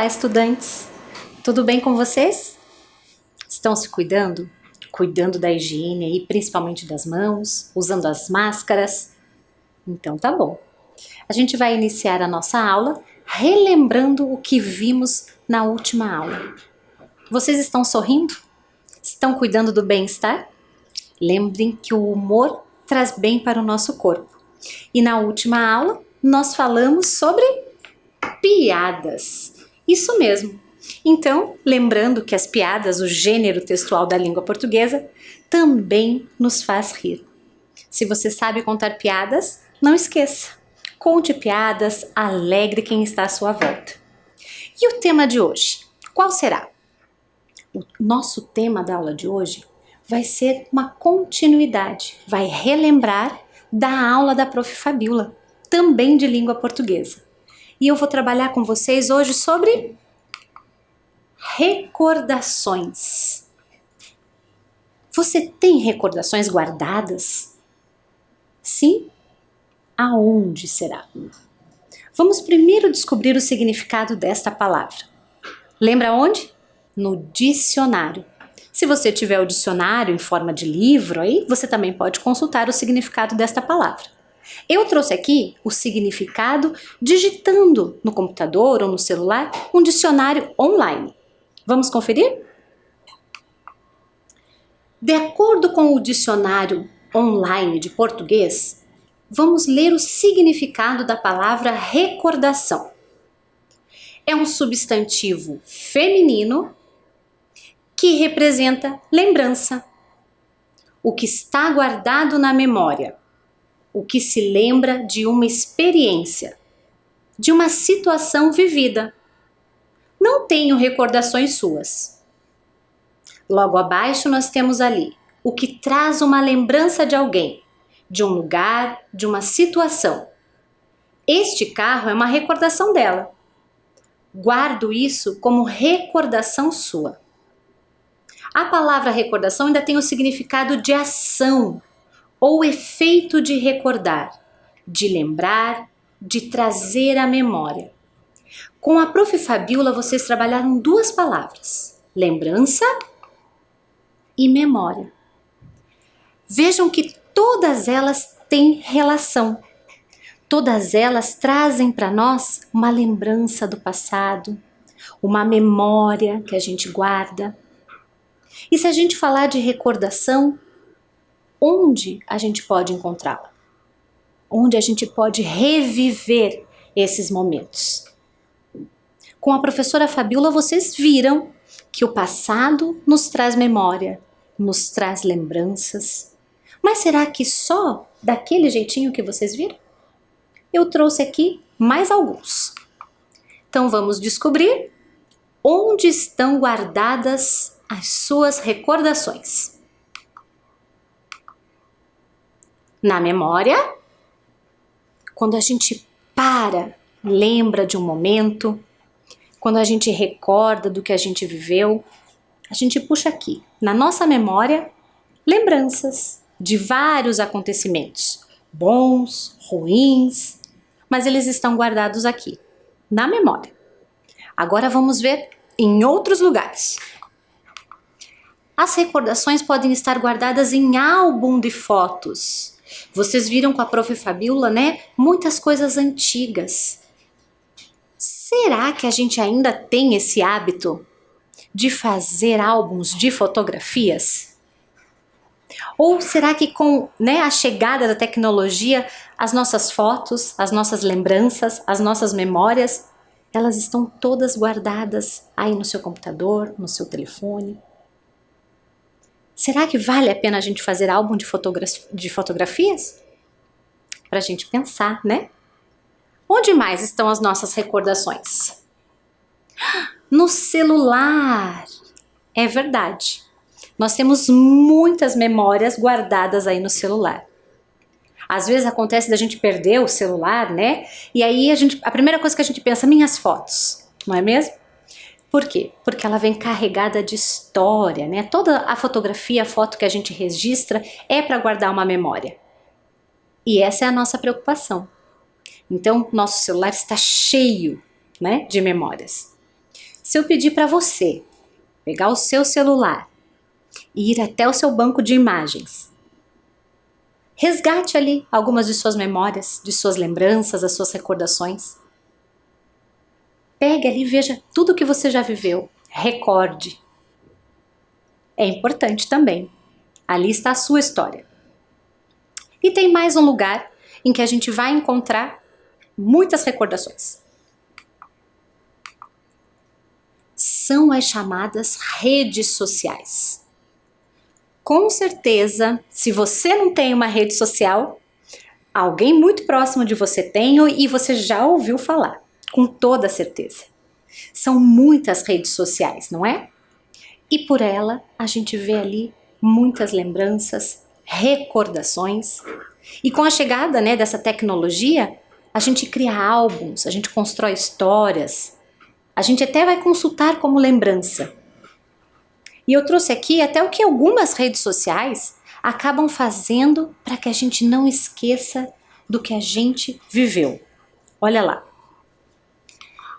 estudantes! Tudo bem com vocês? Estão se cuidando? Cuidando da higiene e principalmente das mãos, usando as máscaras? Então tá bom. A gente vai iniciar a nossa aula relembrando o que vimos na última aula. Vocês estão sorrindo? Estão cuidando do bem-estar? Lembrem que o humor traz bem para o nosso corpo. E na última aula nós falamos sobre piadas. Isso mesmo. Então, lembrando que as piadas, o gênero textual da língua portuguesa, também nos faz rir. Se você sabe contar piadas, não esqueça. Conte piadas, alegre quem está à sua volta. E o tema de hoje? Qual será? O nosso tema da aula de hoje vai ser uma continuidade, vai relembrar da aula da Prof. Fabiola, também de língua portuguesa. E eu vou trabalhar com vocês hoje sobre recordações. Você tem recordações guardadas? Sim? Aonde será? Vamos primeiro descobrir o significado desta palavra. Lembra onde? No dicionário. Se você tiver o dicionário em forma de livro aí, você também pode consultar o significado desta palavra. Eu trouxe aqui o significado digitando no computador ou no celular um dicionário online. Vamos conferir? De acordo com o dicionário online de português, vamos ler o significado da palavra recordação. É um substantivo feminino que representa lembrança, o que está guardado na memória, o que se lembra de uma experiência, de uma situação vivida. Não tenho recordações suas. Logo abaixo nós temos ali o que traz uma lembrança de alguém, de um lugar, de uma situação. Este carro é uma recordação dela. Guardo isso como recordação sua. A palavra recordação ainda tem o significado de ação ou efeito de recordar, de lembrar, de trazer à memória. Com a Prof. Fabiola, vocês trabalharam duas palavras, lembrança e memória. Vejam que todas elas têm relação. Todas elas trazem para nós uma lembrança do passado, uma memória que a gente guarda. E se a gente falar de recordação, onde a gente pode encontrá-la? Onde a gente pode reviver esses momentos? Com a professora Fabiola, vocês viram que o passado nos traz memória, nos traz lembranças. Mas será que só daquele jeitinho que vocês viram? Eu trouxe aqui mais alguns. Então vamos descobrir onde estão guardadas as suas recordações. Na memória, quando a gente lembra de um momento, quando a gente recorda do que a gente viveu, a gente puxa aqui, na nossa memória, lembranças de vários acontecimentos, bons, ruins, mas eles estão guardados aqui, na memória. Agora vamos ver em outros lugares. As recordações podem estar guardadas em álbum de fotos. Vocês viram com a Prof. Fabiola, né? Muitas coisas antigas. Será que a gente ainda tem esse hábito de fazer álbuns de fotografias? Ou será que com a chegada da tecnologia, as nossas fotos, as nossas lembranças, as nossas memórias, elas estão todas guardadas aí no seu computador, no seu telefone? Será que vale a pena a gente fazer álbum de fotografias? Para a gente pensar, né? Onde mais estão as nossas recordações? No celular! É verdade. Nós temos muitas memórias guardadas aí no celular. Às vezes acontece da gente perder o celular, né? E aí a primeira coisa que a gente pensa, minhas fotos, não é mesmo? Por quê? Porque ela vem carregada de história, né? Toda a fotografia, a foto que a gente registra é para guardar uma memória. E essa é a nossa preocupação. Então, nosso celular está cheio, né, de memórias. Se eu pedir para você pegar o seu celular e ir até o seu banco de imagens, resgate ali algumas de suas memórias, de suas lembranças, as suas recordações. Pegue ali e veja tudo que você já viveu. Recorde. É importante também. Ali está a sua história. E tem mais um lugar em que a gente vai encontrar muitas recordações. São as chamadas redes sociais. Com certeza, se você não tem uma rede social, alguém muito próximo de você tem e você já ouviu falar, com toda certeza. São muitas redes sociais, não é? E por ela a gente vê ali muitas lembranças, recordações. E com a chegada, dessa tecnologia, a gente cria álbuns, a gente constrói histórias, a gente até vai consultar como lembrança. E eu trouxe aqui até o que algumas redes sociais acabam fazendo para que a gente não esqueça do que a gente viveu. Olha lá.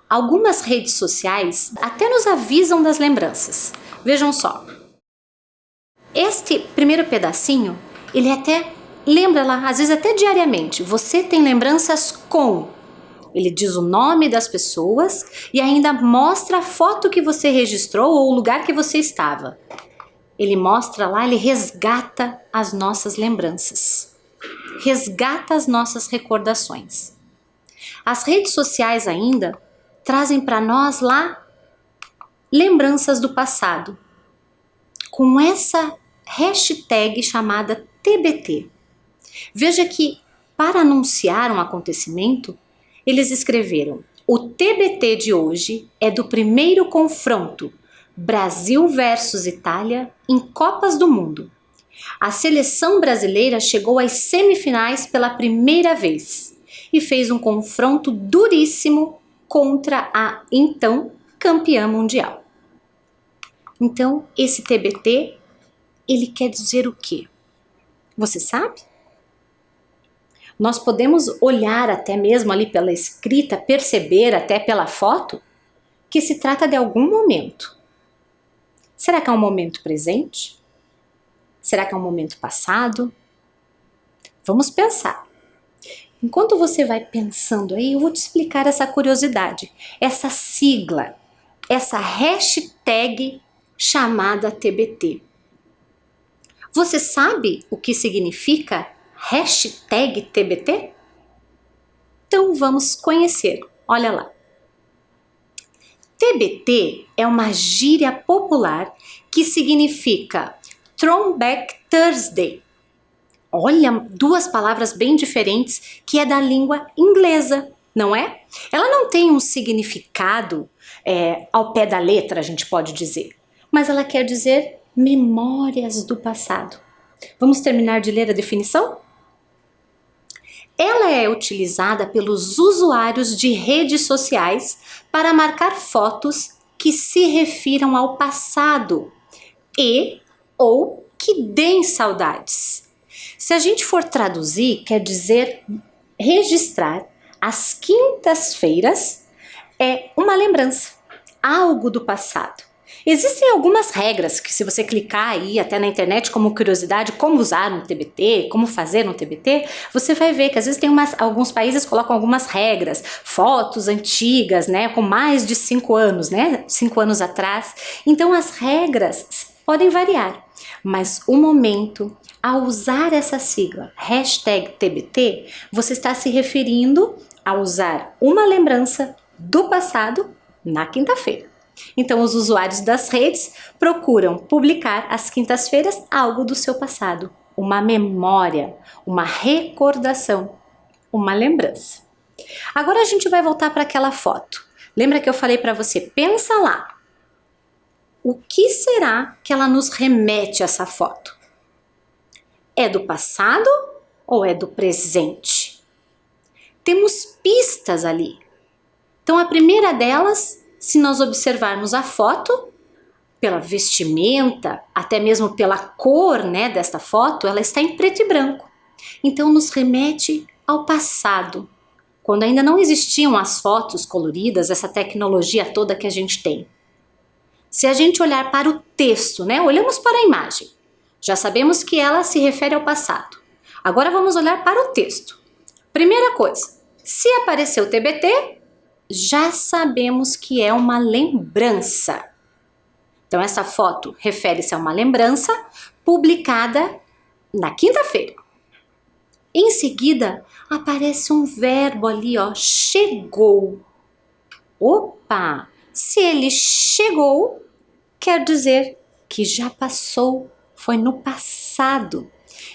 Algumas redes sociais até nos avisam das lembranças. Vejam só. Este primeiro pedacinho, ele até lembra lá, às vezes até diariamente, você tem lembranças com. Ele diz o nome das pessoas e ainda mostra a foto que você registrou ou o lugar que você estava. Ele mostra lá, ele resgata as nossas lembranças. Resgata as nossas recordações. As redes sociais ainda trazem para nós lá lembranças do passado. Com essa hashtag chamada TBT. Veja que para anunciar um acontecimento, eles escreveram: o TBT de hoje é do primeiro confronto Brasil versus Itália em Copas do Mundo. A seleção brasileira chegou às semifinais pela primeira vez e fez um confronto duríssimo contra a então campeã mundial. Então, esse TBT, ele quer dizer o quê? Você sabe? Nós podemos olhar até mesmo ali pela escrita, perceber até pela foto, que se trata de algum momento. Será que é um momento presente? Será que é um momento passado? Vamos pensar. Enquanto você vai pensando aí, eu vou te explicar essa curiosidade, essa sigla, essa hashtag chamada TBT. Você sabe o que significa hashtag TBT? Então vamos conhecer, olha lá. TBT é uma gíria popular que significa Throwback Thursday. Olha, duas palavras bem diferentes que é da língua inglesa, não é? Ela não tem um significado ao pé da letra, a gente pode dizer, mas ela quer dizer memórias do passado. Vamos terminar de ler a definição? Ela é utilizada pelos usuários de redes sociais para marcar fotos que se refiram ao passado e ou que deem saudades. Se a gente for traduzir, quer dizer registrar as quintas-feiras é uma lembrança, algo do passado. Existem algumas regras que, se você clicar aí até na internet como curiosidade, como usar um TBT, como fazer um TBT, você vai ver que às vezes tem alguns países colocam algumas regras, fotos antigas, com mais de 5 anos, 5 anos atrás. Então as regras podem variar, mas o momento, ao usar essa sigla, hashtag TBT, você está se referindo a usar uma lembrança do passado na quinta-feira. Então, os usuários das redes procuram publicar às quintas-feiras algo do seu passado, uma memória, uma recordação, uma lembrança. Agora a gente vai voltar para aquela foto. Lembra que eu falei para você, pensa lá. O que será que ela nos remete a essa foto? É do passado ou é do presente? Temos pistas ali. Então, a primeira delas, se nós observarmos a foto, pela vestimenta, até mesmo pela cor, desta foto, ela está em preto e branco. Então nos remete ao passado, quando ainda não existiam as fotos coloridas, essa tecnologia toda que a gente tem. Se a gente olhar para o texto, né? Olhamos para a imagem. Já sabemos que ela se refere ao passado. Agora vamos olhar para o texto. Primeira coisa, se apareceu TBT, já sabemos que é uma lembrança. Então essa foto refere-se a uma lembrança publicada na quinta-feira. Em seguida, aparece um verbo ali, ó, chegou. Opa! Se ele chegou, quer dizer que já passou, foi no passado.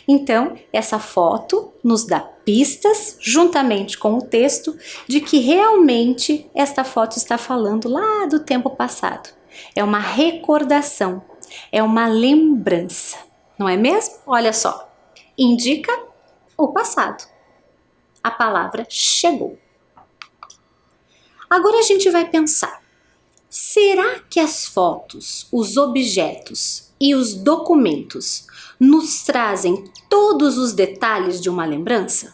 Então, essa foto nos dá pistas, juntamente com o texto, de que realmente esta foto está falando lá do tempo passado. É uma recordação, é uma lembrança, não é mesmo? Olha só, indica o passado. A palavra chegou. Agora a gente vai pensar, será que as fotos, os objetos e os documentos nos trazem todos os detalhes de uma lembrança?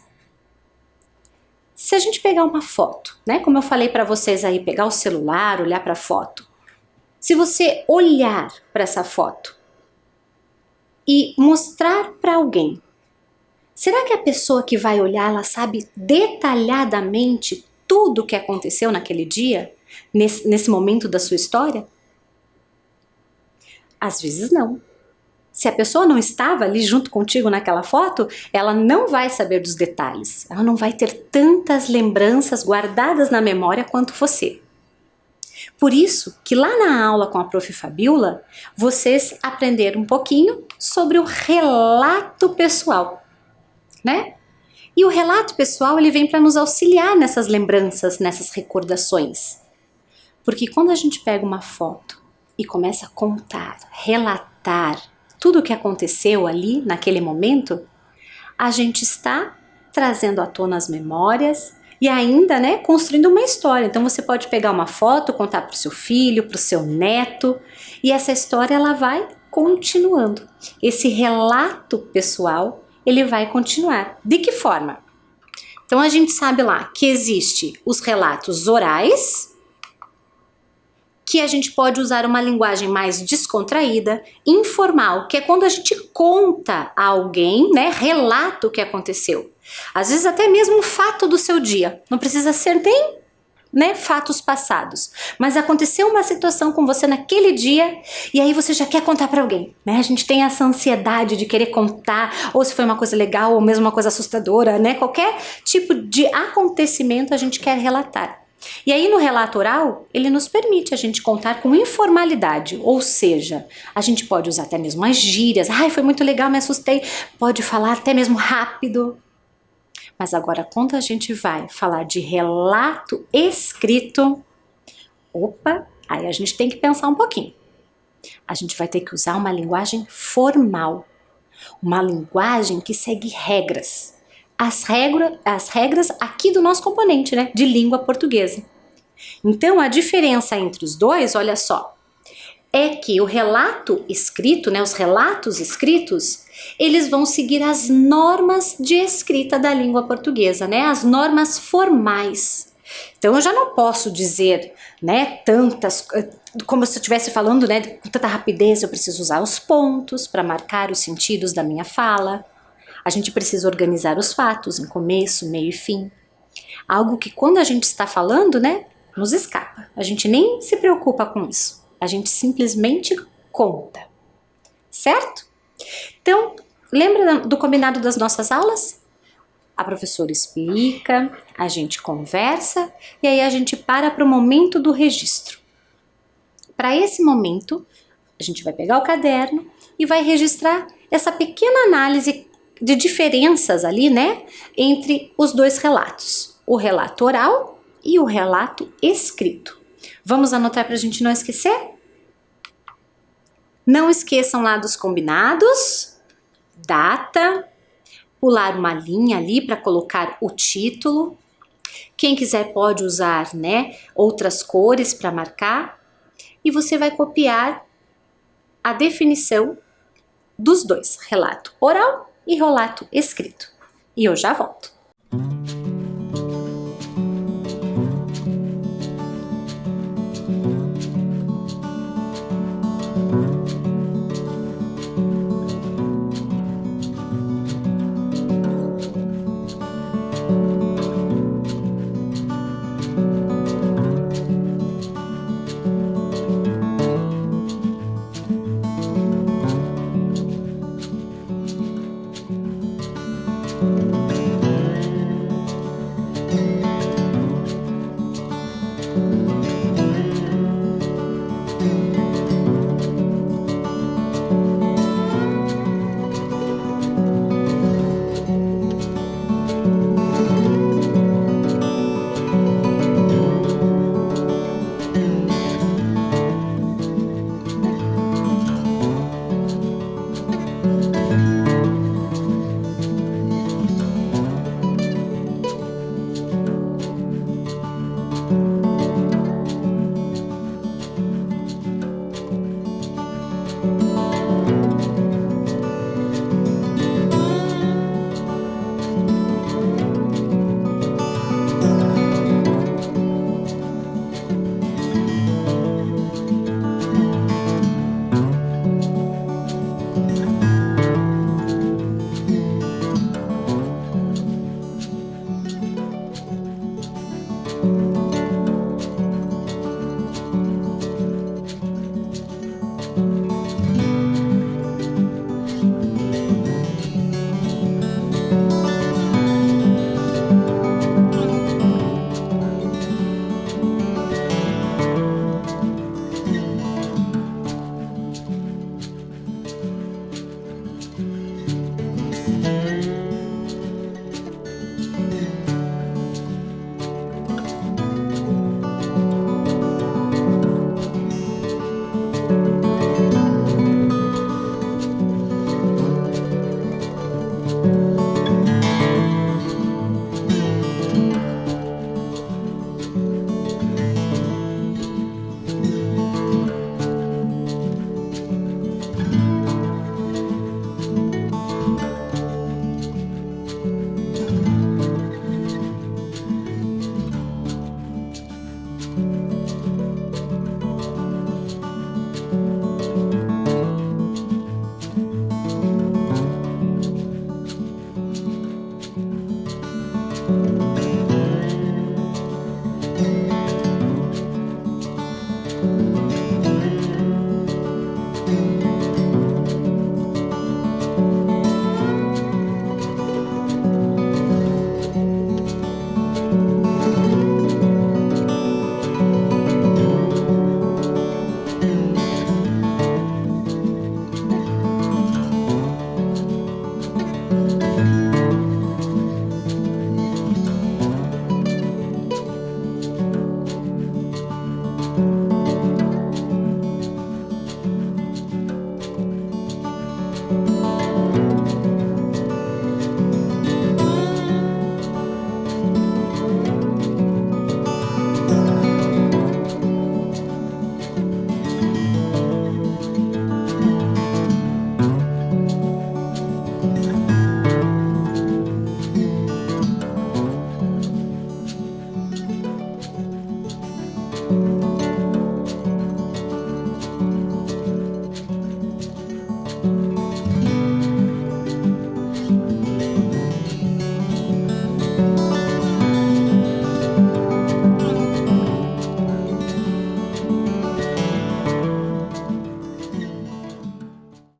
Se a gente pegar uma foto, né, como eu falei para vocês aí, pegar o celular, olhar para a foto, se você olhar para essa foto e mostrar para alguém, será que a pessoa que vai olhar, ela sabe detalhadamente tudo o que aconteceu naquele dia, nesse momento da sua história? Às vezes não. Se a pessoa não estava ali junto contigo naquela foto, ela não vai saber dos detalhes. Ela não vai ter tantas lembranças guardadas na memória quanto você. Por isso que lá na aula com a Prof. Fabiola, vocês aprenderam um pouquinho sobre o relato pessoal, né? E o relato pessoal, ele vem para nos auxiliar nessas lembranças, nessas recordações. Porque quando a gente pega uma foto e começa a contar, relatar tudo o que aconteceu ali naquele momento, a gente está trazendo à tona as memórias e ainda, né, construindo uma história. Então você pode pegar uma foto, contar para o seu filho, para o seu neto, e essa história ela vai continuando. Esse relato pessoal, ele vai continuar. De que forma? Então a gente sabe lá que existe os relatos orais, que a gente pode usar uma linguagem mais descontraída, informal, que é quando a gente conta a alguém, né, relata o que aconteceu. Às vezes até mesmo um fato do seu dia, não precisa ser nem, né, fatos passados, mas aconteceu uma situação com você naquele dia e aí você já quer contar para alguém, né? A gente tem essa ansiedade de querer contar, ou se foi uma coisa legal ou mesmo uma coisa assustadora, né? Qualquer tipo de acontecimento a gente quer relatar. E aí no relato oral, ele nos permite a gente contar com informalidade, ou seja, a gente pode usar até mesmo as gírias, ai, foi muito legal, me assustei, pode falar até mesmo rápido. Mas agora, quando a gente vai falar de relato escrito, opa, aí a gente tem que pensar um pouquinho. A gente vai ter que usar uma linguagem formal, uma linguagem que segue regras. As regras aqui do nosso componente, né, de língua portuguesa. Então, a diferença entre os dois, olha só, é que o relato escrito, né, os relatos escritos, eles vão seguir as normas de escrita da língua portuguesa, né, as normas formais. Então, eu já não posso dizer, né, tantas, como se eu estivesse falando, né, com tanta rapidez, eu preciso usar os pontos para marcar os sentidos da minha fala. A gente precisa organizar os fatos em começo, meio e fim. Algo que quando a gente está falando, né, nos escapa. A gente nem se preocupa com isso. A gente simplesmente conta. Certo? Então, lembra do combinado das nossas aulas? A professora explica, a gente conversa e aí a gente para o momento do registro. Para esse momento, a gente vai pegar o caderno e vai registrar essa pequena análise de diferenças ali, né, entre os dois relatos, o relato oral e o relato escrito. Vamos anotar para a gente não esquecer? Não esqueçam lá dos combinados, data, pular uma linha ali para colocar o título. Quem quiser pode usar, né, outras cores para marcar. E você vai copiar a definição dos dois, relato oral e relato escrito. E eu já volto.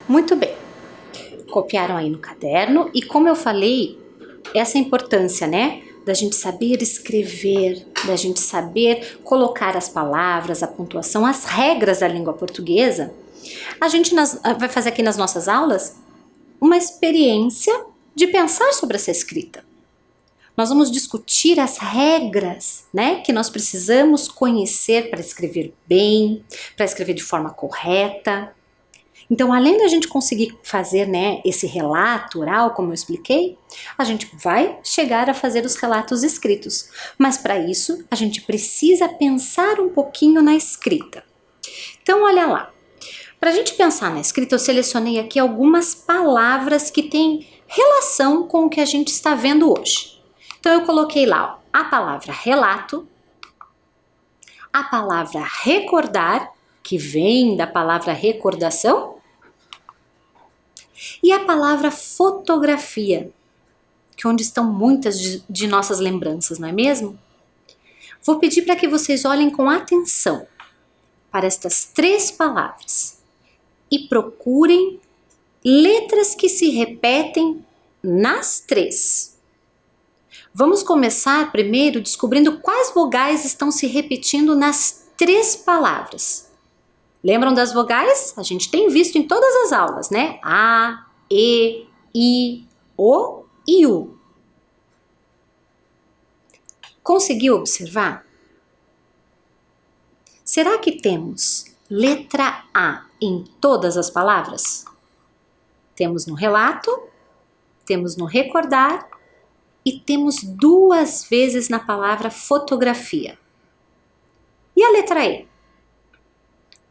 Muito bem, copiaram aí no caderno e como eu falei, essa importância, né, da gente saber escrever, da gente saber colocar as palavras, a pontuação, as regras da língua portuguesa, a gente vai fazer aqui nas nossas aulas uma experiência de pensar sobre essa escrita. Nós vamos discutir as regras, né, que nós precisamos conhecer para escrever bem, para escrever de forma correta. Então, além da gente conseguir fazer, né, esse relato oral, como eu expliquei, a gente vai chegar a fazer os relatos escritos. Mas para isso, a gente precisa pensar um pouquinho na escrita. Então, olha lá. Para a gente pensar na escrita, eu selecionei aqui algumas palavras que têm relação com o que a gente está vendo hoje. Então, eu coloquei lá a palavra relato, a palavra recordar, que vem da palavra recordação, e a palavra fotografia, que é onde estão muitas de nossas lembranças, não é mesmo? Vou pedir para que vocês olhem com atenção para estas três palavras e procurem letras que se repetem nas três. Vamos começar primeiro descobrindo quais vogais estão se repetindo nas três palavras. Lembram das vogais? A gente tem visto em todas as aulas, né? A, E, I, O e U. Conseguiu observar? Será que temos letra A em todas as palavras? Temos no relato, temos no recordar e temos duas vezes na palavra fotografia. E a letra E?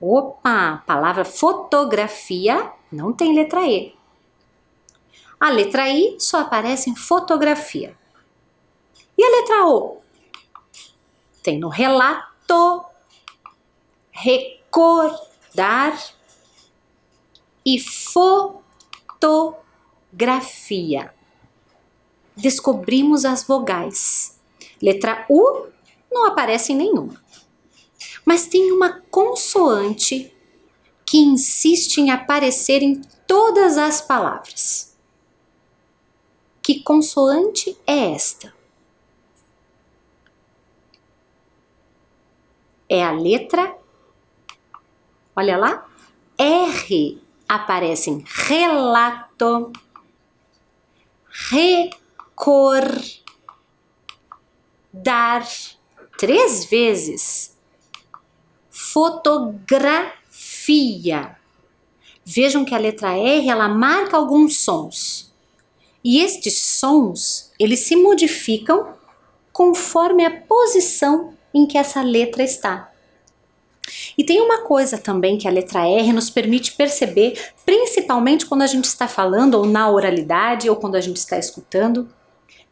Opa, a palavra fotografia não tem letra E. A letra I só aparece em fotografia. E a letra O? Tem no relato, recordar e fotografia. Descobrimos as vogais. Letra U não aparece em nenhuma. Mas tem uma consoante que insiste em aparecer em todas as palavras. Que consoante é esta? É a letra, olha lá, R aparece em relato, recordar, 3 vezes. Fotografia. Vejam que a letra R, ela marca alguns sons. E estes sons, eles se modificam conforme a posição em que essa letra está. E tem uma coisa também que a letra R nos permite perceber, principalmente quando a gente está falando, ou na oralidade, ou quando a gente está escutando,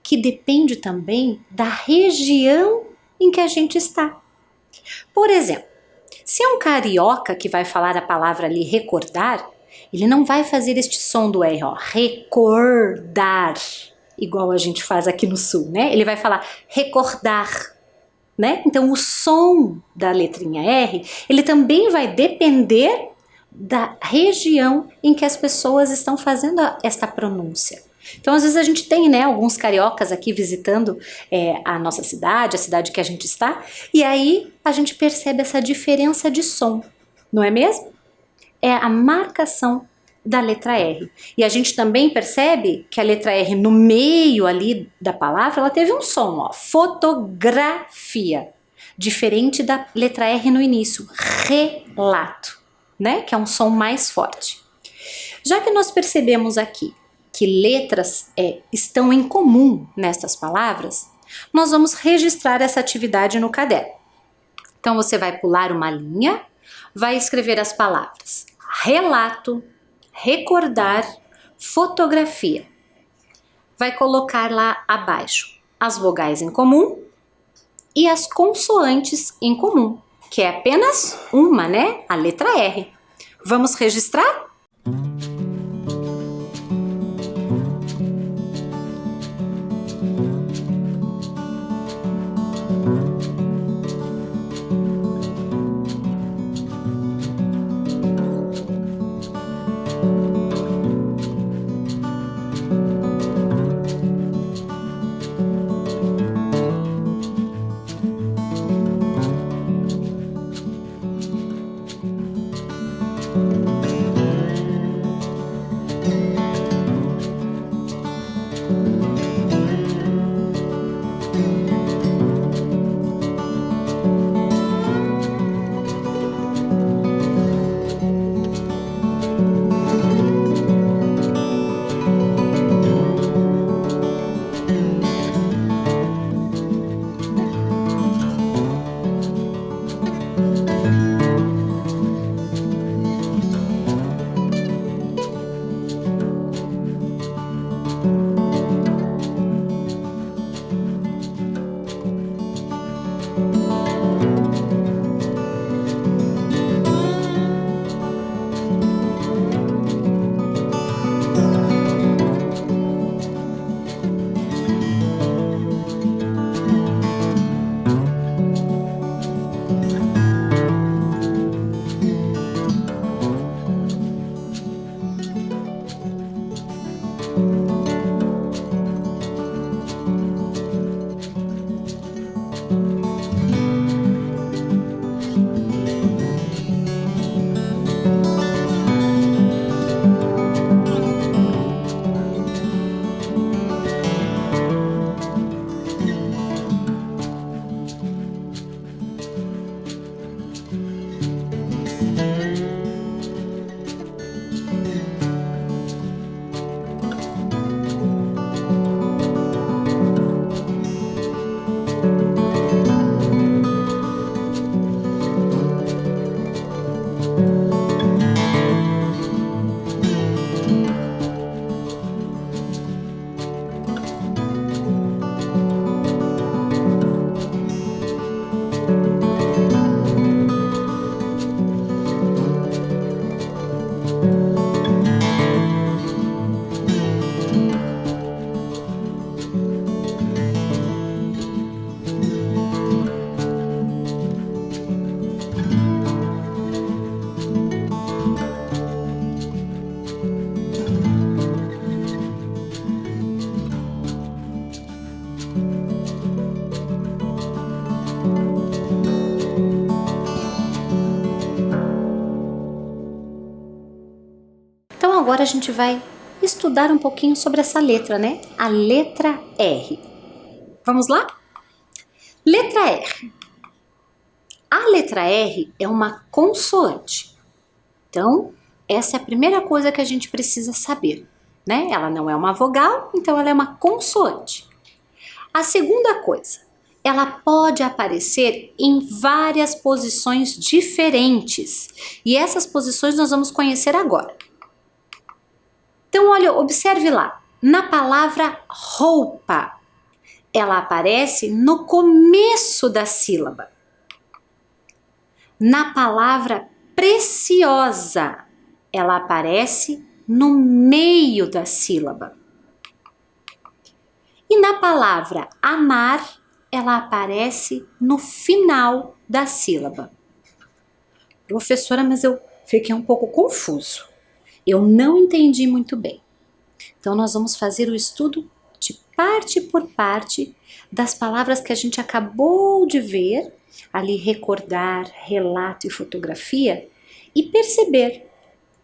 que depende também da região em que a gente está. Por exemplo, Se é um carioca que vai falar a palavra ali recordar, ele não vai fazer este som do R, ó, recordar, igual a gente faz aqui no sul, né? Ele vai falar recordar, né? Então o som da letrinha R, ele também vai depender da região em que as pessoas estão fazendo esta pronúncia. Então, às vezes a gente tem, né, alguns cariocas aqui visitando a nossa cidade, a cidade que a gente está, e aí a gente percebe essa diferença de som, não é mesmo? É a marcação da letra R. E a gente também percebe que a letra R no meio ali da palavra, ela teve um som, ó, fotografia, diferente da letra R no início, relato, né, que é um som mais forte. Já que nós percebemos aqui que letras estão em comum nestas palavras, nós vamos registrar essa atividade no caderno. Então você vai pular uma linha, vai escrever as palavras relato, recordar, fotografia. Vai colocar lá abaixo as vogais em comum e as consoantes em comum, que é apenas uma, né? A letra R. Vamos registrar? Agora a gente vai estudar um pouquinho sobre essa letra, né? A letra R. Vamos lá? Letra R. A letra R é uma consoante. Então, essa é a primeira coisa que a gente precisa saber, né? Ela não é uma vogal, então ela é uma consoante. A segunda coisa, ela pode aparecer em várias posições diferentes. E essas posições nós vamos conhecer agora. Então, olha, observe lá, na palavra roupa, ela aparece no começo da sílaba. Na palavra preciosa, ela aparece no meio da sílaba. E na palavra amar, ela aparece no final da sílaba. Professora, mas eu fiquei um pouco confuso. Eu não entendi muito bem. Então, nós vamos fazer o estudo de parte por parte das palavras que a gente acabou de ver, ali recordar, relato e fotografia, e perceber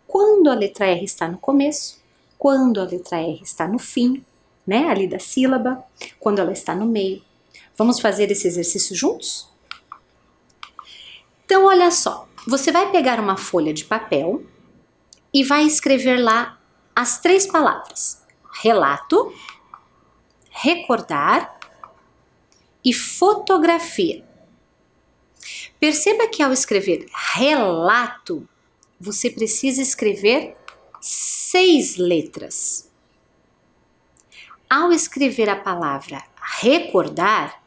quando a letra R está no começo, quando a letra R está no fim, né, ali da sílaba, quando ela está no meio. Vamos fazer esse exercício juntos? Então, olha só, você vai pegar uma folha de papel e vai escrever lá as 3 palavras: relato, recordar e fotografia. Perceba que ao escrever relato, você precisa escrever 6 letras. Ao escrever a palavra recordar,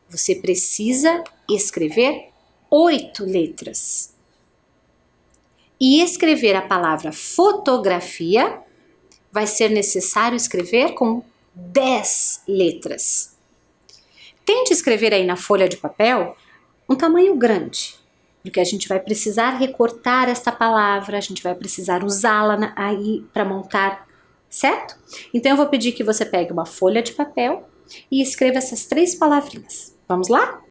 você precisa escrever 8 letras. E escrever a palavra fotografia, vai ser necessário escrever com 10 letras. Tente escrever aí na folha de papel um tamanho grande, porque a gente vai precisar recortar esta palavra, a gente vai precisar usá-la aí para montar, certo? Então eu vou pedir que você pegue uma folha de papel e escreva essas 3 palavrinhas. Vamos lá?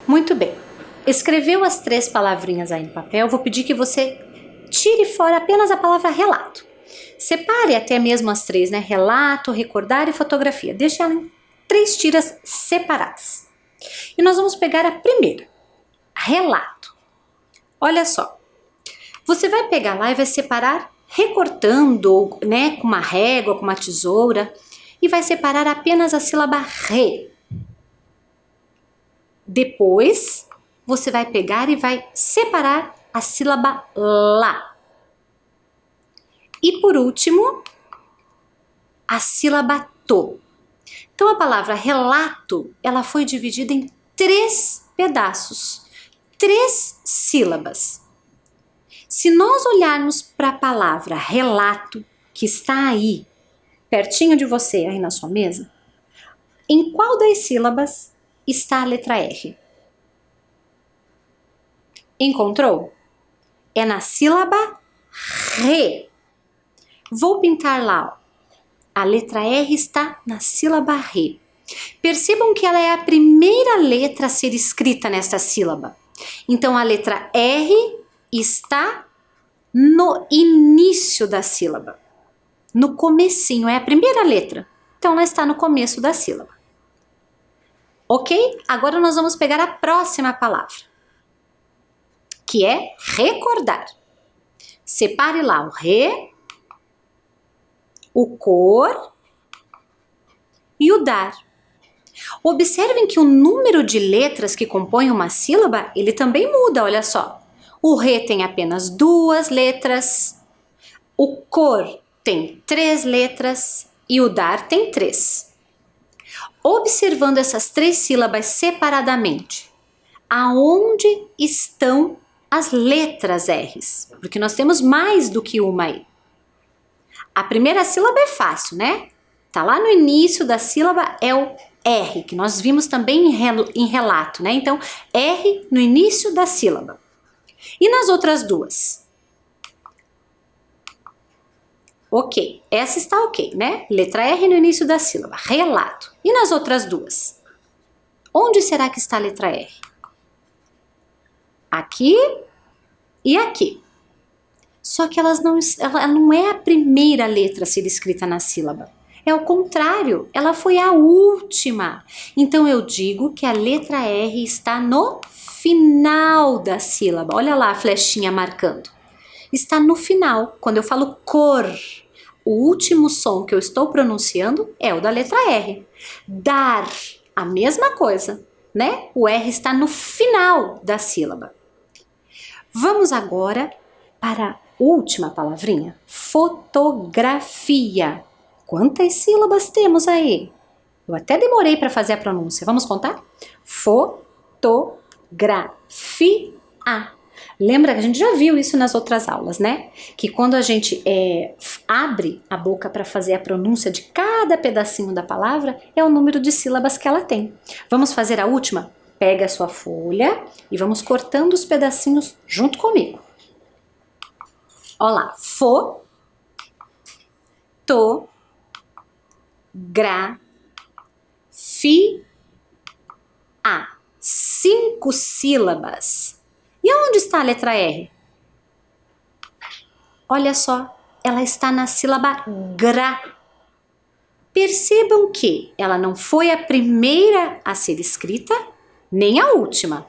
Muito bem. Escreveu as 3 palavrinhas aí no papel, vou pedir que você tire fora apenas a palavra relato. Separe até mesmo as 3, né? Relato, recordar e fotografia. Deixe ela em 3 tiras separadas. E nós vamos pegar a primeira, relato. Olha só, você vai pegar lá e vai separar recortando, né, com uma régua, com uma tesoura, e vai separar apenas a sílaba re. Depois, você vai pegar e vai separar a sílaba lá. E por último, a sílaba to. Então, a palavra relato, ela foi dividida em 3 pedaços, 3 sílabas. Se nós olharmos para a palavra relato, que está aí, pertinho de você, aí na sua mesa, em qual das sílabas está a letra R? Encontrou? É na sílaba re. Vou pintar lá, ó. A letra R está na sílaba re. Percebam que ela é a primeira letra a ser escrita nesta sílaba. Então, a letra R está no início da sílaba. No comecinho, é a primeira letra. Então, ela está no começo da sílaba. Ok? Agora nós vamos pegar a próxima palavra, que é recordar. Separe lá o re, o cor e o dar. Observem que o número de letras que compõem uma sílaba, ele também muda, olha só. O re tem apenas 2 letras, o cor tem 3 letras e o dar tem 3. Observando essas 3 sílabas separadamente, aonde estão as letras R's? Porque nós temos mais do que uma aí. A primeira sílaba é fácil, né? Tá lá no início da sílaba é o R, que nós vimos também em relato, né? Então, R no início da sílaba. E nas outras duas? Ok, essa está ok, né? Letra R no início da sílaba, relato. E nas outras duas? Onde será que está a letra R? Aqui e aqui. Só que ela não é a primeira letra a ser escrita na sílaba. É o contrário, ela foi a última. Então eu digo que a letra R está no final da sílaba. Olha lá a flechinha marcando. Está no final. Quando eu falo cor, o último som que eu estou pronunciando é o da letra R. Dar, a mesma coisa, né? O R está no final da sílaba. Vamos agora para a última palavrinha, fotografia. Quantas sílabas temos aí? Eu até demorei para fazer a pronúncia. Vamos contar? Fotografia. Lembra que a gente já viu isso nas outras aulas, né? Que quando a gente abre a boca para fazer a pronúncia de cada pedacinho da palavra, é o número de sílabas que ela tem. Vamos fazer a última? Pega a sua folha e vamos cortando os pedacinhos junto comigo. Olha lá, fotografia. 5 sílabas. E onde está a letra R? Olha só, ela está na sílaba gra. Percebam que ela não foi a primeira a ser escrita, nem a última.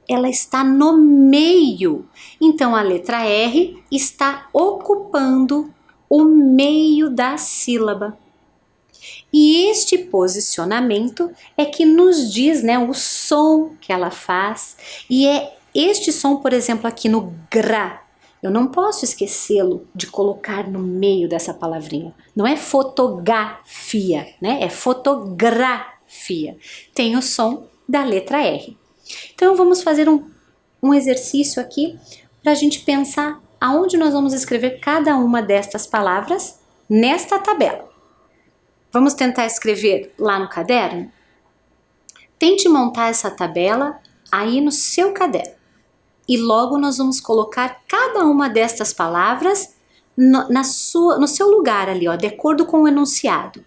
Ela está no meio. Então, a letra R está ocupando o meio da sílaba. E este posicionamento é que nos diz, né, o som que ela faz. E é este som, por exemplo, aqui no gra. Eu não posso esquecê-lo de colocar no meio dessa palavrinha. Não é fotografia, né? É fotografia. Tem o som da letra R. Então, vamos fazer um exercício aqui para a gente pensar aonde nós vamos escrever cada uma destas palavras nesta tabela. Vamos tentar escrever lá no caderno? Tente montar essa tabela aí no seu caderno. E logo nós vamos colocar cada uma destas palavras no seu lugar ali, ó, de acordo com o enunciado.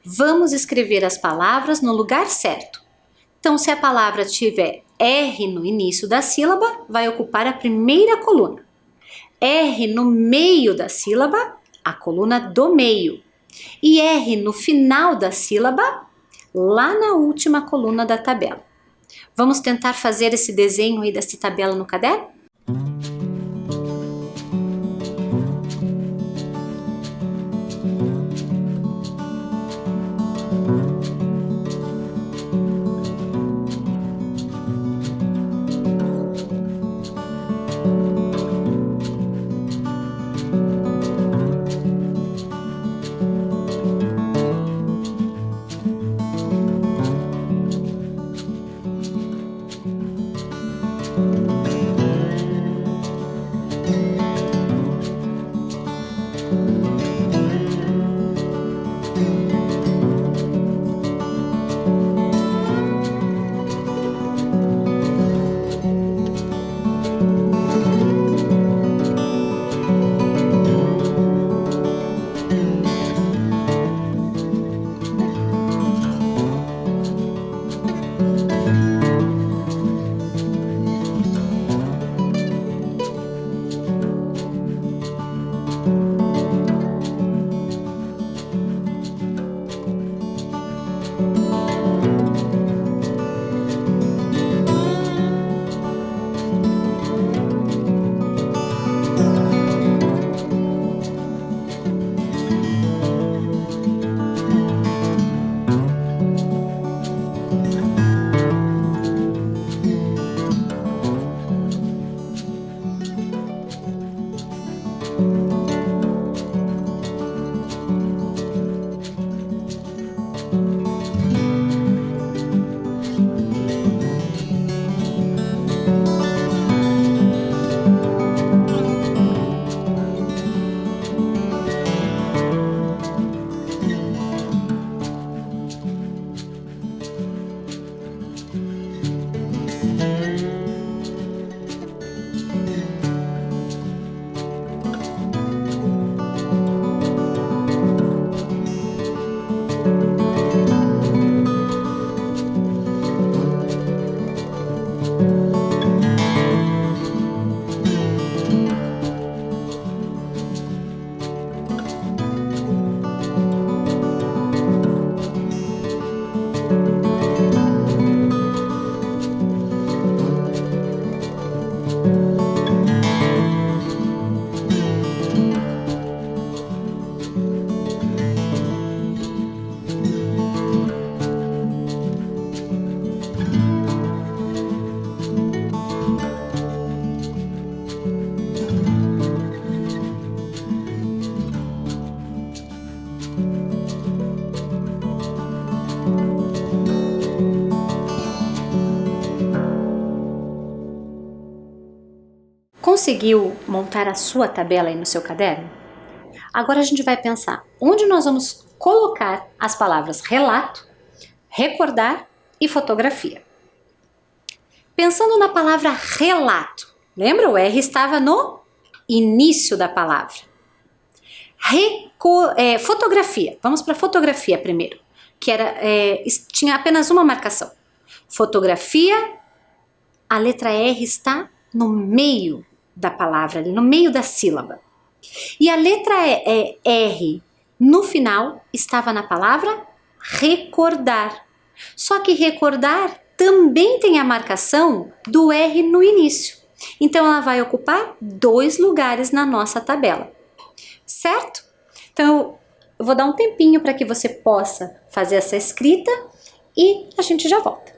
Vamos escrever as palavras no lugar certo. Então, se a palavra tiver R no início da sílaba, vai ocupar a primeira coluna. R no meio da sílaba, a coluna do meio. E R no final da sílaba, lá na última coluna da tabela. Vamos tentar fazer esse desenho aí dessa tabela no caderno? Conseguiu montar a sua tabela aí no seu caderno? Agora a gente vai pensar onde nós vamos colocar as palavras relato, recordar e fotografia. Pensando na palavra relato, lembra? O R estava no início da palavra. Fotografia, vamos para fotografia primeiro, que tinha apenas uma marcação. Fotografia, a letra R está no meio da palavra, no meio da sílaba. E a letra R no final estava na palavra recordar. Só que recordar também tem a marcação do R no início. Então ela vai ocupar 2 lugares na nossa tabela. Certo? Então eu vou dar um tempinho para que você possa fazer essa escrita e a gente já volta.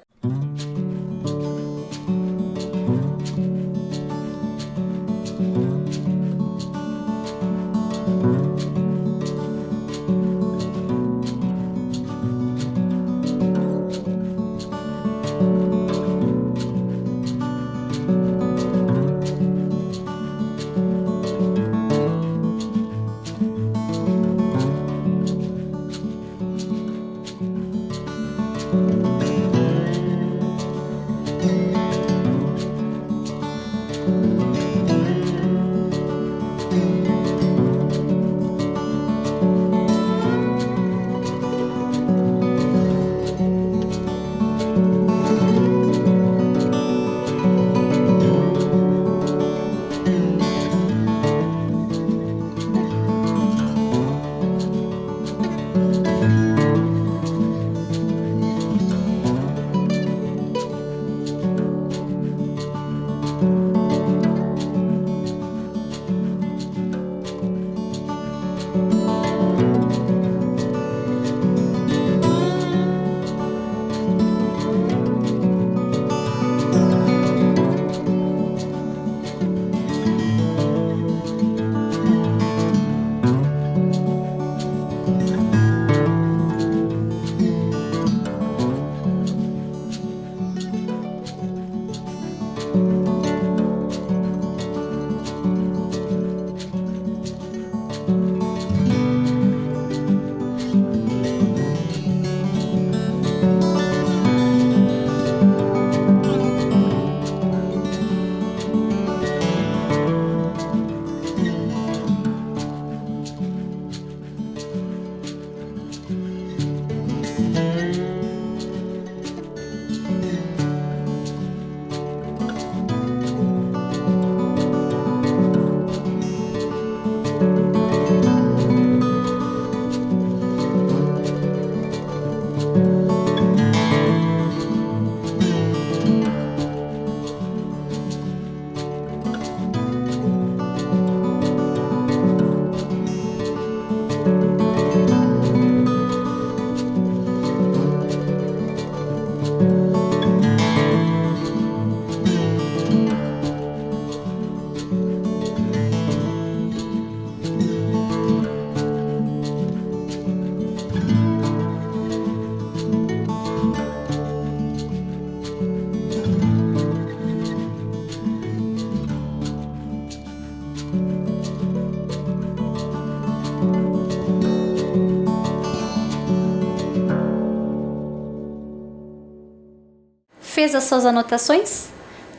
Fez as suas anotações?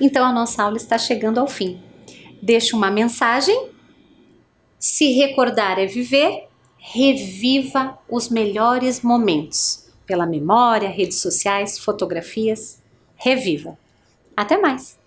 Então a nossa aula está chegando ao fim. Deixe uma mensagem. Se recordar é viver, reviva os melhores momentos. Pela memória, redes sociais, fotografias. Reviva. Até mais!